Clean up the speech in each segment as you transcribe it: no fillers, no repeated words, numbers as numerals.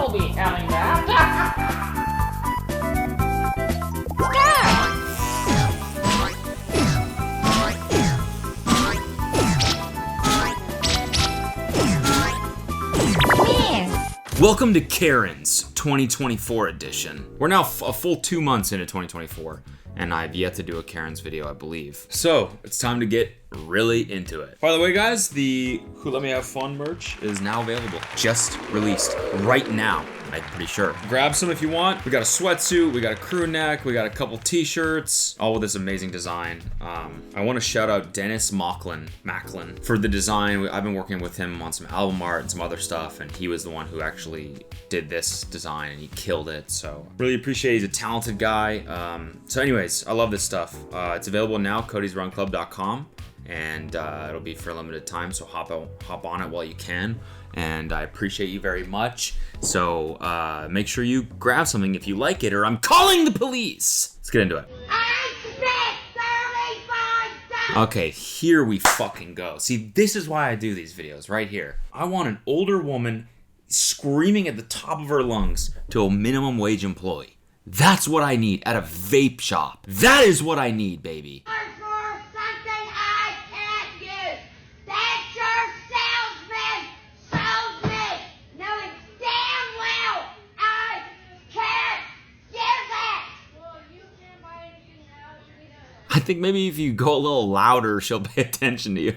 will be having that. Welcome to KARENS 2024 edition. We're now a full 2 months into 2024, and I've yet to do a KARENS video, I believe. So, it's time to get really into it. By the way, guys, the Who Let Me Have Fun merch is now available. Just released right now, I'm pretty sure. Grab some if you want. We got a sweatsuit, we got a crew neck, we got a couple t-shirts, all with this amazing design. I want to shout out Dennis Macklin for the design. I've been working with him on some album art and some other stuff, and he was the one who actually did this design, and he killed it. So really appreciate it. He's a talented guy. So anyways, I love this stuff. It's available now, codysrunclub.com, and it'll be for a limited time, so hop on it while you can. And I appreciate you very much. So make sure you grab something if you like it, or I'm calling the police. Let's get into it. Okay, here we fucking go. See, this is why I do these videos right here. I want an older woman screaming at the top of her lungs to a minimum wage employee. That's what I need at a vape shop. That is what I need, baby. I think maybe if you go a little louder, she'll pay attention to you.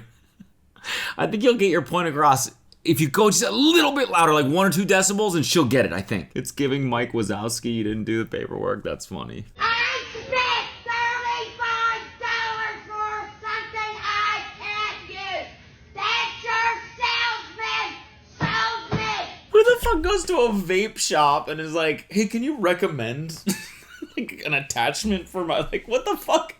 I think you'll get your point across if you go just a little bit louder, like 1 or 2 decibels, and she'll get it, I think. It's giving Mike Wazowski, you didn't do the paperwork. That's funny. I spent $35 for something I can't use. That's your salesman sold me. Who the fuck goes to a vape shop and is like, hey, can you recommend like an attachment for my, like, what the fuck?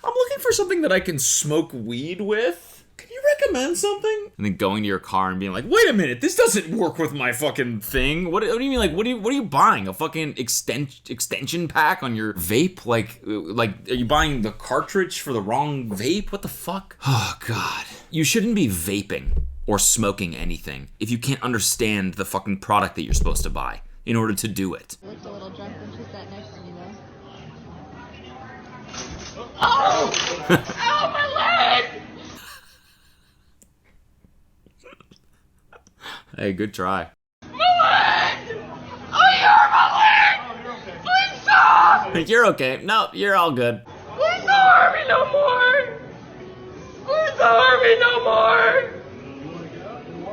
I'm looking for something that I can smoke weed with. Can you recommend something? And then going to your car and being like, wait a minute, this doesn't work with my fucking thing. What do you mean? Like, what are you buying? A fucking extension pack on your vape? Like, are you buying the cartridge for the wrong vape? What the fuck? Oh, God. You shouldn't be vaping or smoking anything if you can't understand the fucking product that you're supposed to buy in order to do it. Looks a little drunk when she sat next to me, though. Oh! Oh, my leg! Hey, good try. My leg! Oh, you hurt my leg! Please stop! You're okay. No, you're all good. Please don't hurt me no more! Please don't hurt me no more!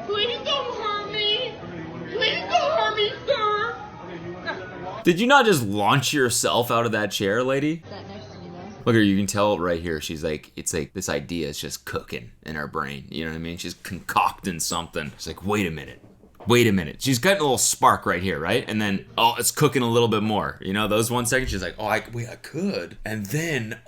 Please don't hurt me! Please don't hurt me, sir! Did you not just launch yourself out of that chair, lady? Sat next to me, though. Look at her, you can tell right here, she's like, it's like this idea is just cooking in her brain. You know what I mean? She's concocting something. She's like, wait a minute. She's got a little spark right here, right? And then, oh, it's cooking a little bit more. You know, those 1 second, she's like, oh, I could. And then,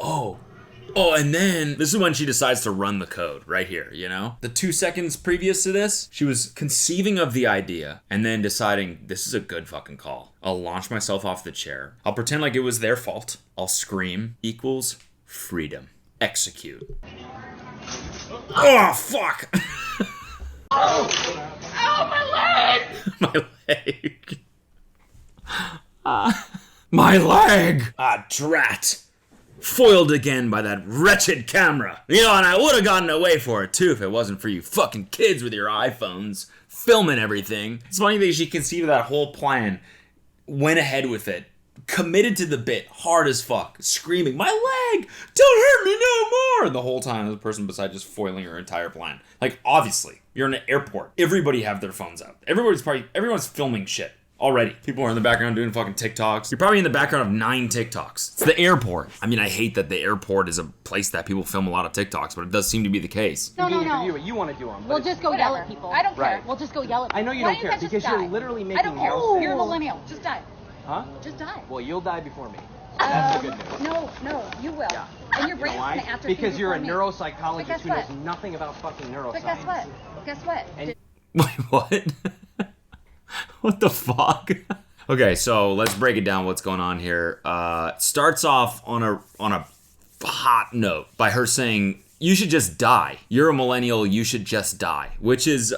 and then, this is when she decides to run the code, right here, you know? The 2 seconds previous to this, she was conceiving of the idea and then deciding, this is a good fucking call. I'll launch myself off the chair. I'll pretend like it was their fault. I'll scream, equals freedom. Execute. Oh, fuck! Oh! Ow, my leg! My leg. My leg! Ah, drat. Foiled again by that wretched camera. You know, and I would have gotten away for it too if it wasn't for you fucking kids with your iPhones filming everything. It's funny that she conceived of that whole plan, went ahead with it, committed to the bit, hard as fuck, screaming, my leg! Don't hurt me no more! The whole time, the person beside just foiling her entire plan. Like, obviously, you're in an airport. Everybody have their phones out. Everyone's filming shit. Already. People are in the background doing fucking TikToks. You're probably in the background of 9 TikToks. It's the airport. I mean, I hate that the airport is a place that people film a lot of TikToks, but it does seem to be the case. No. You want to do them. We'll just go yell at people. I don't care. Right. We'll just go yell at people. I know you Why don't don't care you because just you're die? literally I making don't no care. sense. You're a millennial. Just die. Huh? Just die. Well, you'll die before me. That's the good news. No, you will. Yeah. And your You know brain's why? gonna atrophy Because you're a before me. neuropsychologist guess who knows what? nothing about fucking neuroscience. But guess what? Guess what? And Wait, what? What the fuck? Okay, so let's break it down what's going on here. Starts off on a hot note by her saying, you should just die. You're a millennial, you should just die. Which is,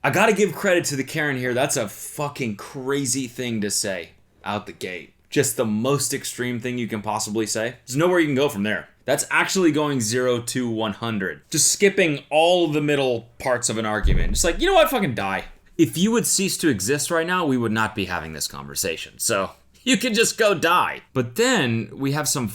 I gotta give credit to the Karen here. That's a fucking crazy thing to say out the gate. Just the most extreme thing you can possibly say. There's nowhere you can go from there. That's actually going 0 to 100. Just skipping all the middle parts of an argument. Just like, you know what, fucking die. If you would cease to exist right now, we would not be having this conversation. So you can just go die. But then we have some,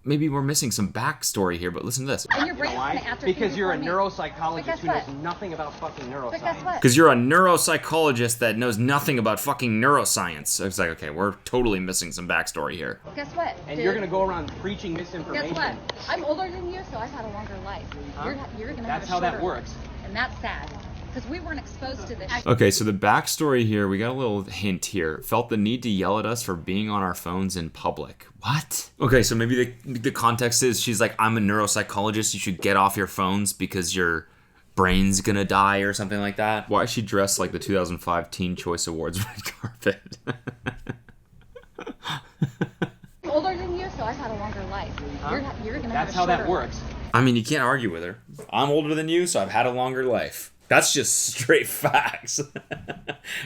maybe we're missing some backstory here, but listen to this. And your brain's Why? gonna atrophy Because you're a before me. neuropsychologist But who guess knows what? nothing about fucking neuroscience. But guess what? Because you're a neuropsychologist that knows nothing about fucking neuroscience. It's like, okay, we're totally missing some backstory here. Guess what? And dude? you're gonna go around preaching misinformation. Guess what? I'm older than you, so I've had a longer life. Huh? You're gonna That's have a how that shorter works. life. And that's sad. Because we weren't exposed to this. Okay, so the backstory here, we got a little hint here. Felt the need to yell at us for being on our phones in public. What? Okay, so maybe the context is she's like, I'm a neuropsychologist, you should get off your phones because your brain's gonna die or something like that. Why is she dressed like the 2005 Teen Choice Awards red carpet? I'm older than you, so I've had a longer life. Huh? You're gonna That's have a how that shorter works. life. I mean, you can't argue with her. I'm older than you, so I've had a longer life. That's just straight facts.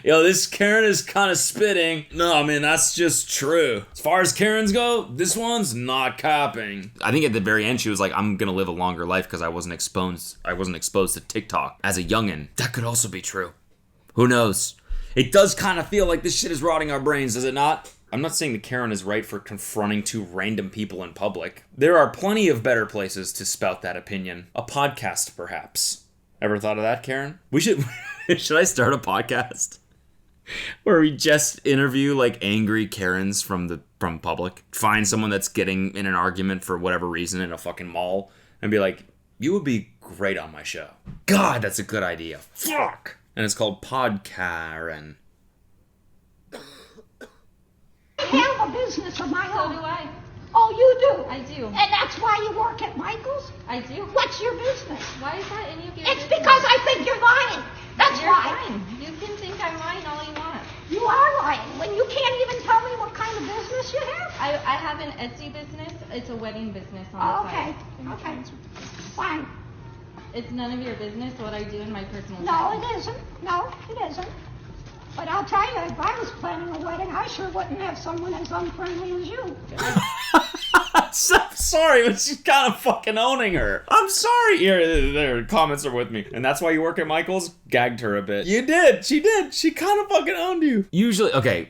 Yo, this Karen is kind of spitting. No, I mean, that's just true. As far as Karens go, this one's not capping. I think at the very end, she was like, I'm gonna live a longer life because I wasn't exposed to TikTok as a youngin'. That could also be true. Who knows? It does kind of feel like this shit is rotting our brains, does it not? I'm not saying that Karen is right for confronting two random people in public. There are plenty of better places to spout that opinion. A podcast, perhaps. Ever thought of that, Karen? We should I start a podcast where we just interview like angry Karens from public? Find someone that's getting in an argument for whatever reason in a fucking mall and be like, you would be great on my show. God, that's a good idea. Fuck. And it's called Karen. I have a business of my So own. do I. Oh, you do? I do. And that's why you work at Michael's? I do. What's your business? Why is that any of your It's business? because I think you're lying. That's You're why. fine. You can think I'm lying all you want. You are lying when you can't even tell me what kind of business you have. I have an Etsy business. It's a wedding business on Oh, the okay. side. Okay. Fine. It's none of your business what I do in my personal No, time. it isn't. No, it isn't. But I'll tell you, if I was planning a wedding, I sure wouldn't have someone as unfriendly as you. I'm sorry, but she's kind of fucking owning her. I'm sorry. Here, their comments are with me. And that's why you work at Michael's? Gagged her a bit. You did. She did. She kind of fucking owned you. Usually, okay.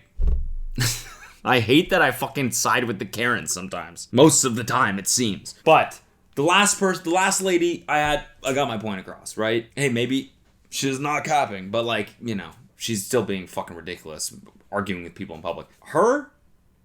I hate that I fucking side with the Karens sometimes. Most of the time, it seems. But the last lady I got my point across, right? Hey, maybe she's not capping, but like, you know, she's still being fucking ridiculous, arguing with people in public. Her,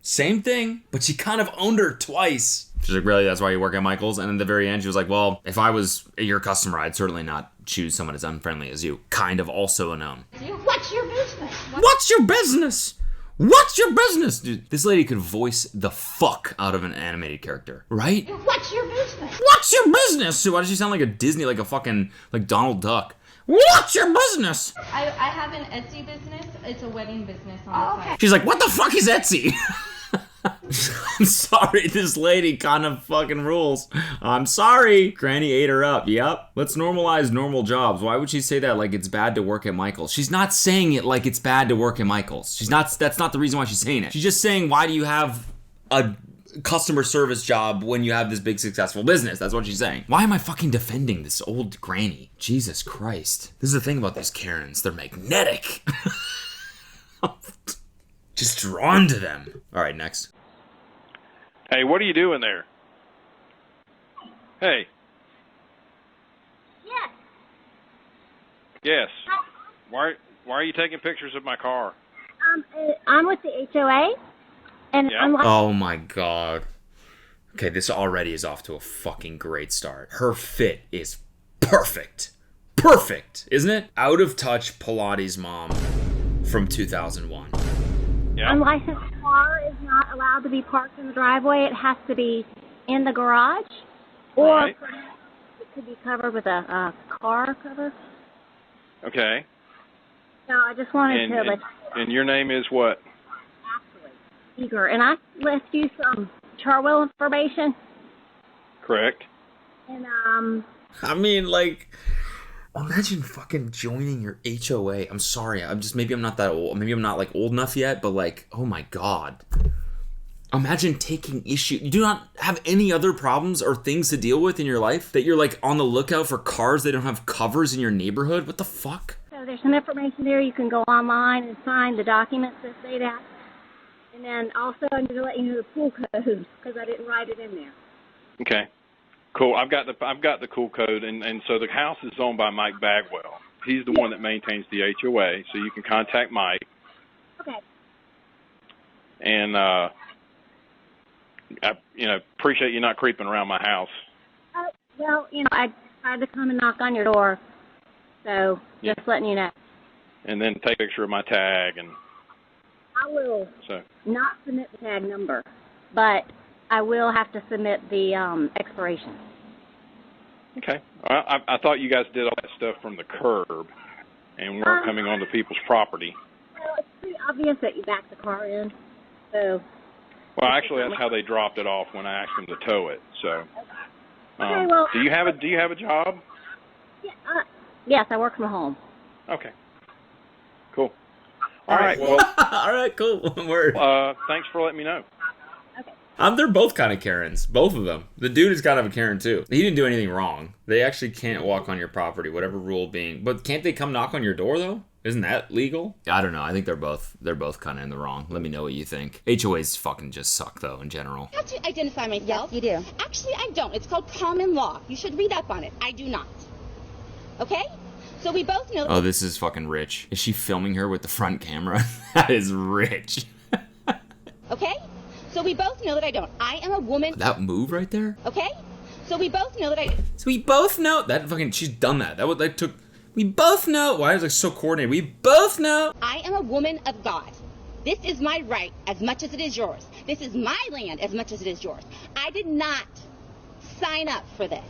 same thing, but she kind of owned her twice. She's like, really, that's why you work at Michael's? And in the very end, she was like, well, if I was your customer, I'd certainly not choose someone as unfriendly as you. Kind of also a known. What's your business? What's your business? What's your business? Dude, this lady could voice the fuck out of an animated character, right? What's your business? What's your business? Why does she sound like a Disney, like a fucking, like Donald Duck? What's your business? I have an Etsy business. It's a wedding business on Oh, the okay. side. She's like, what the fuck is Etsy? I'm sorry, this lady kind of fucking rules. I'm sorry. Granny ate her up. Yep. Let's normalize normal jobs. Why would she say that like it's bad to work at Michael's? She's not saying it like it's bad to work at Michael's. That's not the reason why she's saying it. She's just saying, why do you have a customer service job when you have this big successful business? That's what she's saying. Why am I fucking defending this old granny? Jesus Christ. This is the thing about these Karens. They're magnetic. Just drawn to them. All right, next. Hey, what are you doing there? Hey. Yes. Yes. Why are you taking pictures of my car? I'm with the HOA, and Yeah. I'm like, Oh my god. Okay, this already is off to a fucking great start. Her fit is perfect. Perfect, isn't it? Out of touch Pilates mom from 2001. Yeah. unlicensed car is not allowed to be parked in the driveway. It has to be in the garage, or Right. perhaps it could be covered with a car cover. Okay. So I just wanted to let And your name is what? Eager, and I left you some Charwell information, Correct. and I mean, like, Imagine fucking joining your HOA. I'm sorry. Maybe I'm not that old. Maybe I'm not like old enough yet, but like, oh my God. Imagine taking issue. You do not have any other problems or things to deal with in your life that you're like on the lookout for cars that don't have covers in your neighborhood? What the fuck? So there's some information there. You can go online and sign the documents that say that. And then also I'm going to let you know the pool codes because I didn't write it in there. Okay. Cool. I've got the cool code, and so the house is owned by Mike Bagwell. He's the one that maintains the HOA, so you can contact Mike. Okay. And I appreciate you not creeping around my house. Well, I tried to come and knock on your door, so just letting you know. And then take a picture of my tag, and I will not submit the tag number, but I will have to submit the expiration. Okay. I thought you guys did all that stuff from the curb and weren't coming onto people's property. Well, it's pretty obvious that you backed the car in, so. Well, actually, that's how they dropped it off when I asked them to tow it. So. Okay, well. Do you have a job? Yeah. Yes, I work from home. Okay. Cool. All right. Well. All right. Cool. Word. Thanks for letting me know. They're both kind of Karens. Both of them. The dude is kind of a Karen too. He didn't do anything wrong. They actually can't walk on your property, whatever rule being. But can't they come knock on your door though? Isn't that legal? I don't know. I think they're both kind of in the wrong. Let me know what you think. HOAs fucking just suck though in general. I have to identify myself. Yes, you do. Actually, I don't. It's called common law. You should read up on it. I do not. Okay? So we both know. Oh, this is fucking rich. Is she filming her with the front camera? That is rich. Okay? So we both know that I don't. I am a woman. That move right there? Okay? So we both know that I. So we both know that fucking she's done that. That took. We both know. Why is it so coordinated? We both know. I am a woman of God. This is my right as much as it is yours. This is my land as much as it is yours. I did not sign up for this.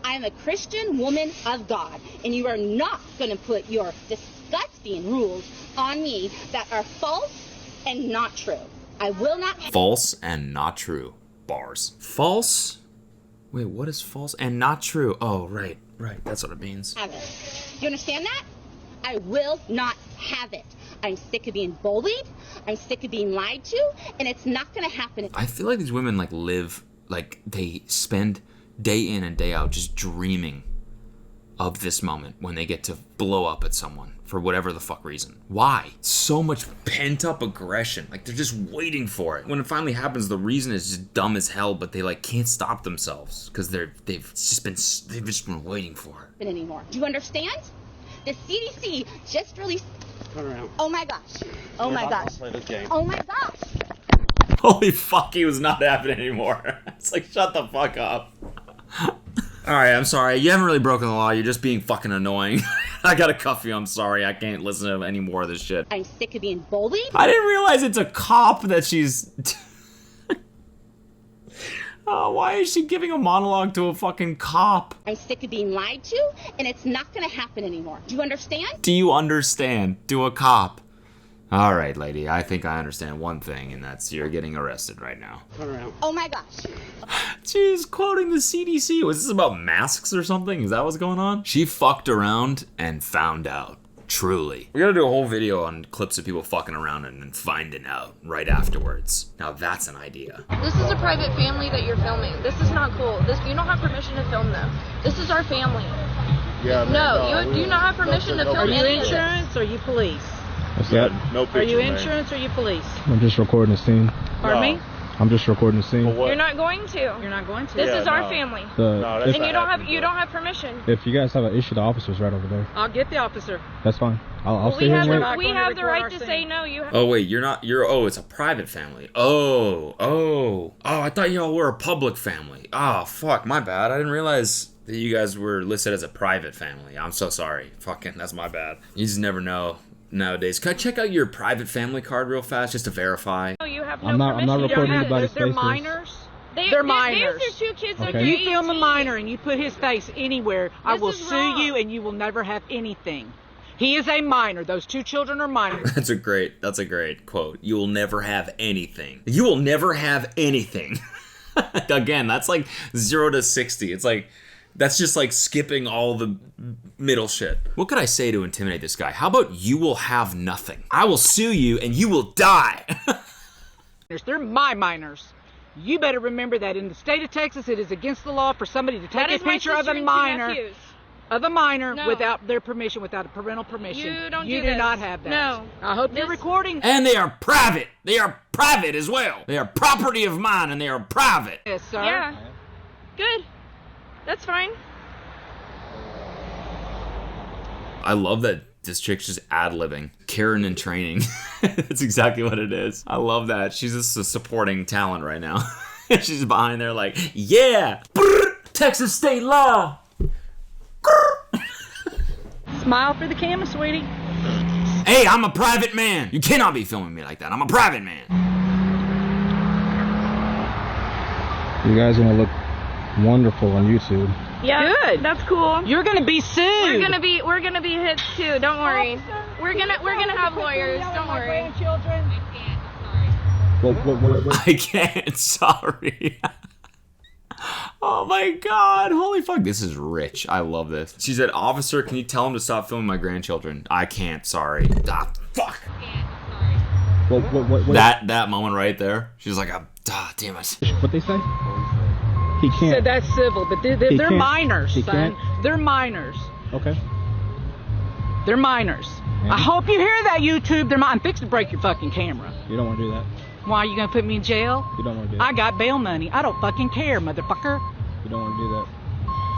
I am a Christian woman of God, and you are not going to put your disgusting rules on me that are false and not true. I will not. False and not true. Bars. False? Wait, what is false and not true? Oh, right. That's what it means. Have it. You understand that? I will not have it. I'm sick of being bullied. I'm sick of being lied to, and it's not going to happen. I feel like these women live, they spend day in and day out just dreaming of this moment when they get to blow up at someone for whatever the fuck reason. Why? So much pent up aggression. They're just waiting for it. When it finally happens, the reason is just dumb as hell, but they can't stop themselves because they've just been waiting for it. Anymore. Do you understand? The CDC just released. Turn around. Oh my gosh. Oh my gosh. Play this game. Oh my gosh. Holy fuck, he was not having it anymore. It's shut the fuck up. Alright, I'm sorry. You haven't really broken the law. You're just being fucking annoying. I gotta cuff you. I'm sorry. I can't listen to any more of this shit. I'm sick of being bullied. I didn't realize it's a cop that she's... why is she giving a monologue to a fucking cop? I'm sick of being lied to, and it's not going to happen anymore. Do you understand? Do you understand? To a cop. All right, lady. I think I understand one thing, and that's you're getting arrested right now. Turn around. Oh my gosh. She's quoting the CDC. Was this about masks or something? Is that what's going on? She fucked around and found out. Truly. We gotta do a whole video on clips of people fucking around and then finding out right afterwards. Now that's an idea. This is a private family that you're filming. This is not cool. You don't have permission to film them. This is our family. Yeah. You do not have permission to film Are you any of insurance or you police? What's that? No picture, Are you insurance or you police? I'm just recording the scene. Pardon me? I'm just recording the scene. You're not going to. You're not going to. This is our family. And you don't have permission. If you guys have an issue, the officer's right over there. I'll get the officer. That's fine. I'll stay here and wait. We have the right to say no. You have. Oh wait, it's a private family. Oh, I thought y'all were a public family. Oh, fuck, my bad. I didn't realize that you guys were listed as a private family. I'm so sorry. Fucking, that's my bad. You just never know nowadays. Can I check out your private family card real fast just to verify? No, you have no I'm not permission. recording anybody's They're faces. minors. They're minors. There's their 2 kids that Okay. are You film a 18. minor and you put his face anywhere, I This will is sue wrong. you and you will never have anything. He is a minor. Those 2 children are minors. That's a great quote. You will never have anything. You will never have anything. Again, that's 0 to 60. It's That's just like skipping all the middle shit. What could I say to intimidate this guy? How about you will have nothing? I will sue you and you will die. They're my minors. You better remember that in the state of Texas, it is against the law for somebody to take a picture of a minor, No. without their permission, without a parental permission. You do not have that. No. I hope you're recording. And they are private. They are private as well. They are property of mine and they are private. Yes, sir. Yeah. Good. That's fine. I love that this chick's just ad-libbing. Karen in training. That's exactly what it is. I love that. She's just a supporting talent right now. She's behind there like, yeah, Texas state law. Smile for the camera, sweetie. Hey, I'm a private man. You cannot be filming me like that. I'm a private man. You guys are gonna look wonderful on YouTube. Yeah. Good. That's cool. You're gonna be sued. We're gonna be hits too. Don't worry. We're gonna have lawyers. Don't worry. What? I can't. Sorry. Oh my God. Holy fuck. This is rich. I love this. She said, officer, can you tell him to stop filming my grandchildren? I can't. Sorry. Ah, fuck. What? That moment right there. She's like, damn it. What they say? He can't. Said that's civil, but they're can't. minors, He son. can't? They're minors. Okay. They're minors. Yeah. I hope you hear that, YouTube. They're mine. I'm fixing to break your fucking camera. You don't want to do that. Why, you gonna put me in jail? You don't want to do that. I got bail money. I don't fucking care, motherfucker. You don't want to do that.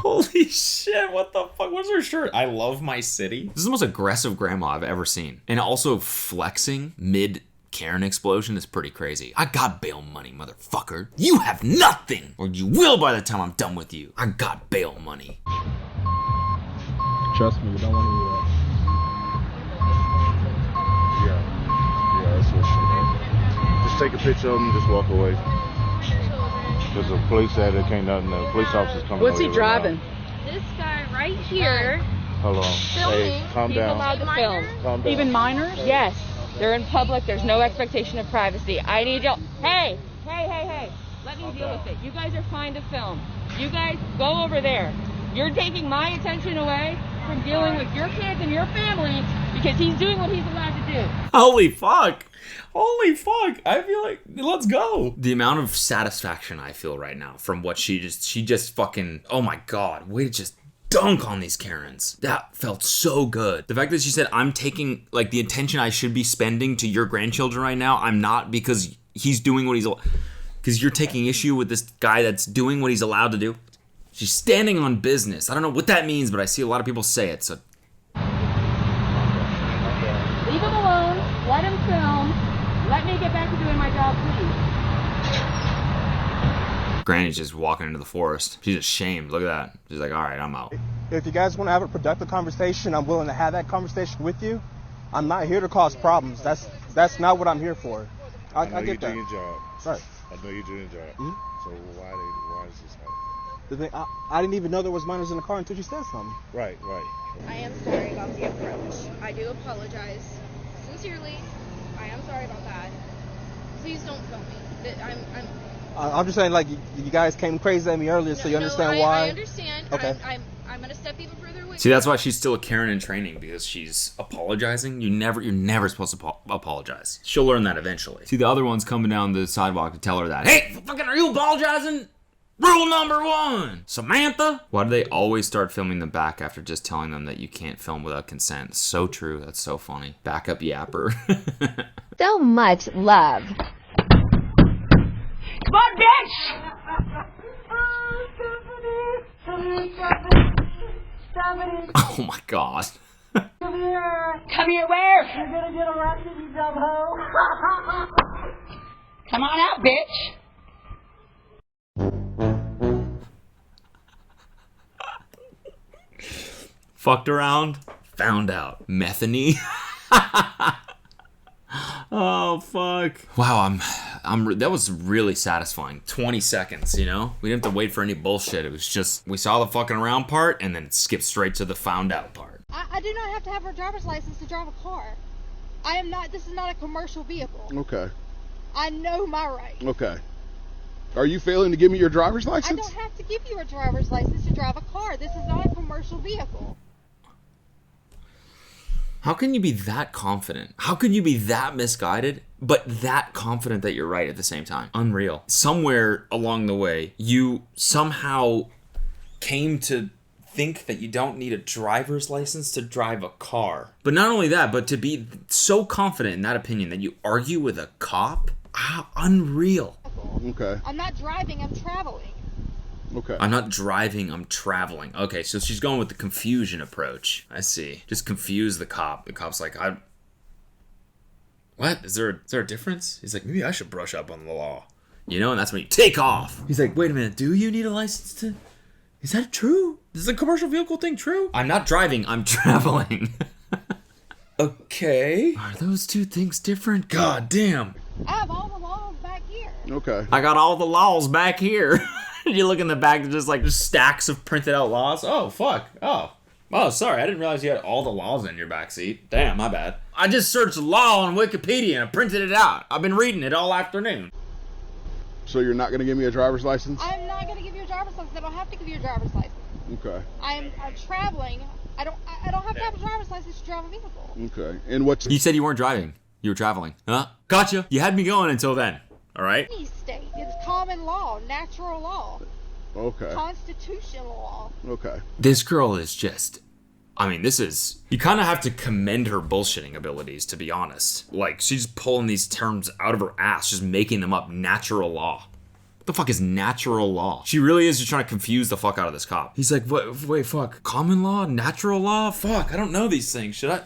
Holy shit, what the fuck? What's her shirt? I love my city. This is the most aggressive grandma I've ever seen. And also flexing mid Karen explosion is pretty crazy. I got bail money, motherfucker. You have nothing, or you will by the time I'm done with you. I got bail money. Trust me, you don't want to do that. Yeah, that's what she. Just take a picture of him, just walk away. There's a police that can't nothing. The police officers coming. What's he driving? This guy right here. Hold on. Filming. Hey, calm down. allowed to film. Calm down. Even minors? Yes, they're in public. There's no expectation of privacy. I need y'all. Hey. Let me deal with it. You guys are fine to film. You guys go over there. You're taking my attention away from dealing with your kids and your family because he's doing what he's allowed to do. Holy fuck. Holy fuck. I feel like, let's go. The amount of satisfaction I feel right now from what she just fucking, oh my God, way to just dunk on these Karens. That felt so good. The fact that she said, I'm taking like the attention I should be spending to your grandchildren right now, I'm not, because he's doing what because you're taking issue with this guy that's doing what he's allowed to do. She's standing on business. I don't know what that means, but I see a lot of people say it, so. Leave him alone. Let him film. Let me get back to doing my job, please. Granny's just walking into the forest. She's ashamed. Look at that. She's like, all right, I'm out. If you guys want to have a productive conversation, I'm willing to have that conversation with you. I'm not here to cause problems. That's not what I'm here for. I get that. You do your job. Right. I know you do your job. Mm-hmm. So why is this happening? The thing, I didn't even know there was minors in the car until you said something. Right. I am sorry about the approach. I do apologize. Sincerely, I am sorry about that. Please don't film me. I'm just saying, like, you guys came crazy at me earlier, so you understand why? I understand. Okay. I'm going to step even further away. See, that's why she's still a Karen in training, because she's apologizing. You're never supposed to apologize. She'll learn that eventually. See, the other one's coming down the sidewalk to tell her that, hey, fucking, are you apologizing? Rule number 1, Samantha. Why do they always start filming them back after just telling them that you can't film without consent? So true. That's so funny. Backup yapper. So much love. Come on, bitch! Oh my God. Come here where? You're gonna get arrested, you dumb hoe. Come on out, bitch. Fucked around, found out. Methany. Oh fuck. Wow, that was really satisfying. 20 seconds, you know? We didn't have to wait for any bullshit. It was just, we saw the fucking around part and then it skipped straight to the found out part. I do not have to have a driver's license to drive a car. This is not a commercial vehicle. Okay. I know my rights. Okay. Are you failing to give me your driver's I license? don't have to give you a driver's license to drive a car. This is not a commercial vehicle. How can you be that confident? How can you be that misguided, but that confident that you're right at the same time? Unreal. Somewhere along the way, you somehow came to think that you don't need a driver's license to drive a car. But not only that, but to be so confident in that opinion that you argue with a cop? Unreal. Okay. I'm not driving, I'm traveling. Okay. I'm not driving, I'm traveling. Okay, so she's going with the confusion approach. I see. Just confuse the cop. The cop's like, what? Is there a difference? He's like, maybe I should brush up on the law. You know, and that's when you take off. He's like, wait a minute, do you need a license to... Is that true? Is the commercial vehicle thing true? I'm not driving, I'm traveling. Okay. Are those two things different? God damn. I have all the laws back here. Okay. I got all the laws back here. You look in the back, there's just stacks of printed out laws. Oh, fuck. Oh, sorry. I didn't realize you had all the laws in your backseat. Damn, my bad. I just searched law on Wikipedia and I printed it out. I've been reading it all afternoon. So you're not going to give me a driver's license? I'm not going to give you a driver's license. I don't have to give you a driver's license. Okay. I'm traveling. I don't have to have a driver's license to drive a vehicle. Okay. And what's... You said you weren't driving. You were traveling. Huh? Gotcha. You had me going until then. All right? Any state. It's common law, natural law. Okay. Constitutional law. Okay. This girl is just... I mean, this is... You kind of have to commend her bullshitting abilities, to be honest. Like, she's pulling these terms out of her ass, just making them up. Natural law. What the fuck is natural law? She really is just trying to confuse the fuck out of this cop. He's like, wait, fuck. Common law? Natural law? Fuck, I don't know these things. Should I...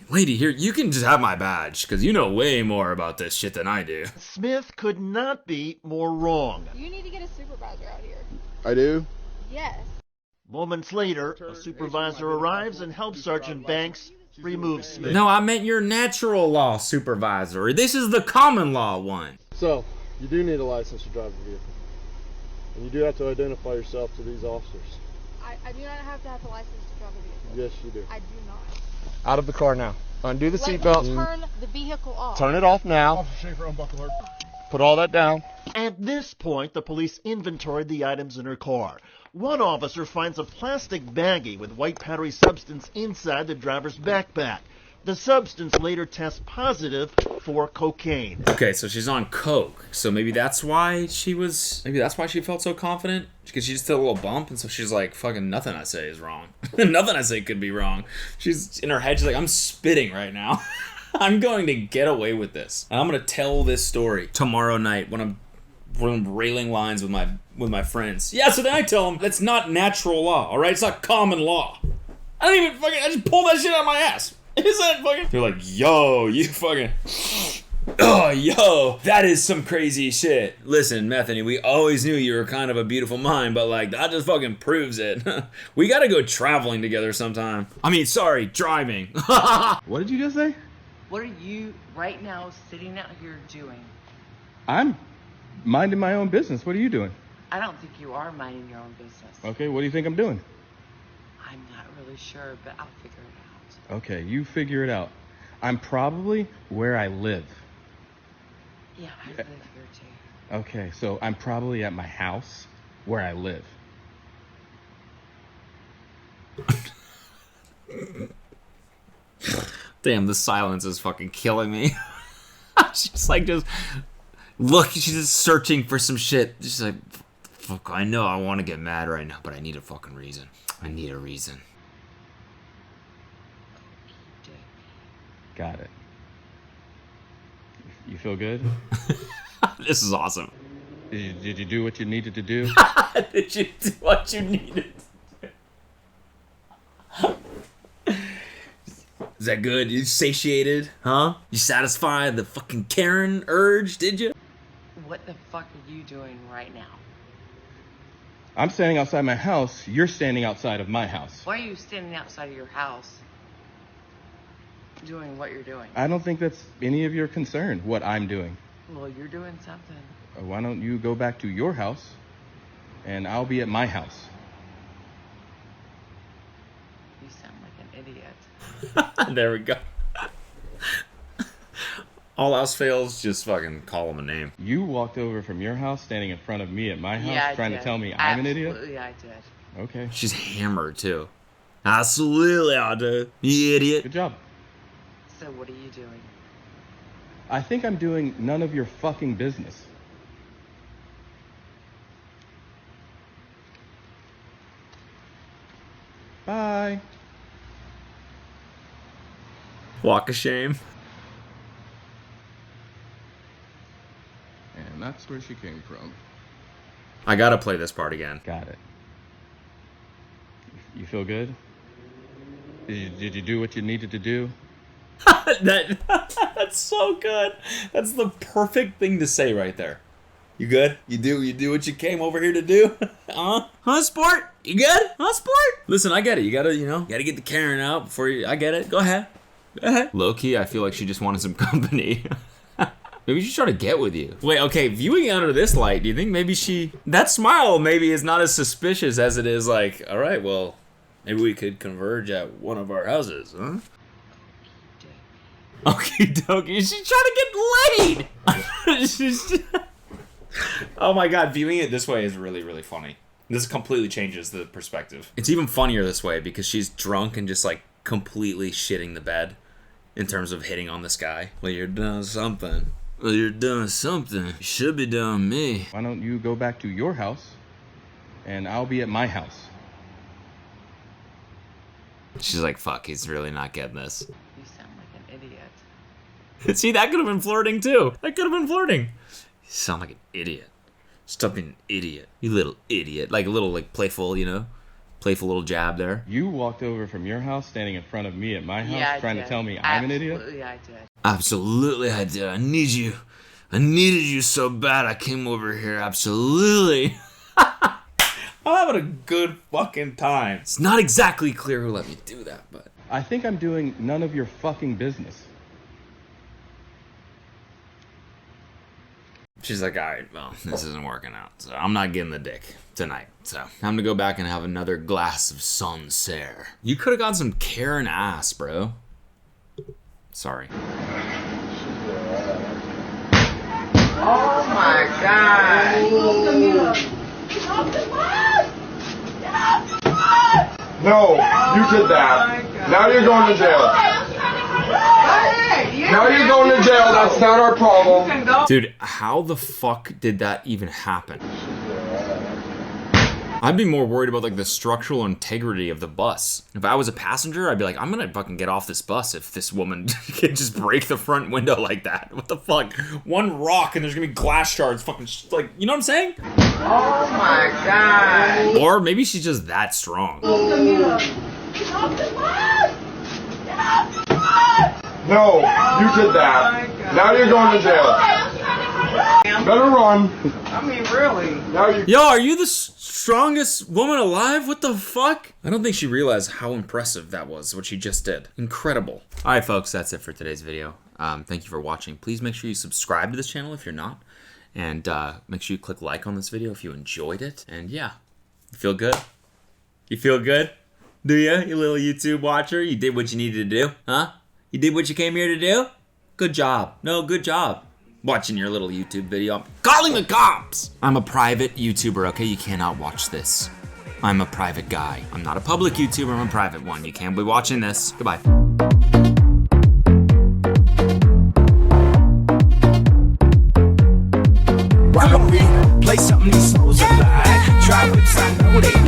Lady, here, you can just have my badge, because you know way more about this shit than I do. Smith could not be more wrong. You need to get a supervisor out here. I do? Yes. Moments later, a supervisor arrives and helps Sergeant Banks remove Smith. No, I meant your natural law supervisor. This is the common law one. So, you do need a license to drive a vehicle. And you do have to identify yourself to these officers. I do not have to have a license to drive a vehicle. Yes, you do. I do not. Out of the car now. Undo the Let seatbelt. me turn the vehicle off. Turn it off now. Officer Schaefer, unbuckle her. Put all that down. At this point, the police inventoried the items in her car. One officer finds a plastic baggie with white powdery substance inside the driver's backpack. The substance later tests positive for cocaine. Okay, so she's on coke. So maybe that's why she felt so confident. Because she just did a little bump, and so she's like, fucking nothing I say is wrong. Nothing I say could be wrong. She's in her head, she's like, I'm spitting right now. I'm going to get away with this. And I'm going to tell this story tomorrow night when I'm railing lines with my friends. Yeah, so then I tell them, that's not natural law, alright? It's not common law. I just pulled that shit out of my ass. Is that fucking... They're like, yo, you fucking... Oh, yo, that is some crazy shit. Listen, Methany, we always knew you were kind of a beautiful mind, but like, that just fucking proves it. We gotta go traveling together sometime. I mean, sorry, driving. What did you just say? What are you right now sitting out here doing? I'm minding my own business. What are you doing? I don't think you are minding your own business. Okay, what do you think I'm doing? I'm not really sure, but I'll figure it out. Okay, you figure it out. I'm probably where I live. Yeah, I live here too. Okay, so I'm probably at my house where I live. Damn, the silence is fucking killing me. She's like she's just searching for some shit. She's like, fuck, I know I want to get mad right now, but I need a fucking reason. I need a reason. Got it. You feel good? This is awesome. Did you do what you needed to do? Did you do what you needed to do? Is that good? You satiated? Huh? You satisfied the fucking Karen urge, did you? What the fuck are you doing right now? I'm standing outside my house. You're standing outside of my house. Why are you standing outside of your house doing what you're doing? I don't think that's any of your concern, what I'm doing. Well, you're doing something. Why don't you go back to your house, and I'll be at my house. You sound like an idiot. There we go. All else fails, just fucking call him a name. You walked over from your house, standing in front of me at my house, Yeah, I trying did. to tell me I'm an idiot? Absolutely, I did. Okay. She's hammered, too. Absolutely, I do. You idiot. Good job. So what are you doing? I think I'm doing none of your fucking business. Bye. Walk of shame. And that's where she came from. I gotta play this part again. Got it. You feel good? Did you do what you needed to do? That's so good. That's the perfect thing to say right there. You good? You do what you came over here to do? Huh, sport? You good? Huh, sport? Listen, I get it. You gotta get the Karen out before you. I get it. Go ahead. Go ahead. Low key, I feel like she just wanted some company. Maybe she's trying to get with you. Wait, okay, viewing it under this light, do you think maybe that smile maybe is not as suspicious as it is like, all right, well, maybe we could converge at one of our houses, huh? Okie dokie, she's trying to get laid! Oh my god, viewing it this way is really, really funny. This completely changes the perspective. It's even funnier this way because she's drunk and just like completely shitting the bed in terms of hitting on this guy. Well, you're doing something. Well, you're doing something. You should be doing me. Why don't you go back to your house and I'll be at my house? She's like, fuck, he's really not getting this. You sound like an idiot. See, that could have been flirting too. That could have been flirting. You sound like an idiot. Stop being an idiot. You little idiot. Like a little like playful, playful little jab there. You walked over from your house, standing in front of me at my house, Yeah, I trying did. to tell me I'm an idiot? Absolutely, I did. Absolutely, I did. I need you. I needed you so bad. I came over here. Absolutely. I'm having a good fucking time. It's not exactly clear who let me do that, but I think I'm doing none of your fucking business. she's like, all right, well, this isn't working out, so I'm not getting the dick tonight. So time to go back and have another glass of Sancerre. You could have got some Karen ass, bro. Sorry. Oh my God. No, you did that. Now you're going to jail. Now you're going to jail. That's not our problem. Dude, how the fuck did that even happen? I'd be more worried about like the structural integrity of the bus. If I was a passenger, I'd be like, I'm gonna fucking get off this bus if this woman can just break the front window like that. What the fuck? One rock and there's gonna be glass shards fucking like, you know what I'm saying? Oh my God. Or maybe she's just that strong. No, you did that. Now you're going to jail. Better run. I mean, really. Now you. Yo, are you the strongest woman alive? What the fuck? I don't think she realized how impressive that was, what she just did. Incredible. All right, folks, that's it for today's video. Thank you for watching. Please make sure you subscribe to this channel if you're not. And make sure you click like on this video if you enjoyed it. And yeah, you feel good? You feel good? Do ya, you little YouTube watcher? You did what you needed to do, huh? You did what you came here to do? Good job. No, good job. Watching your little YouTube video. I'm calling the cops! I'm a private YouTuber, okay? You cannot watch this. I'm a private guy. I'm not a public YouTuber, I'm a private one. You can't be watching this. Goodbye. Why don't we play something these souls alive? Try whips, I know they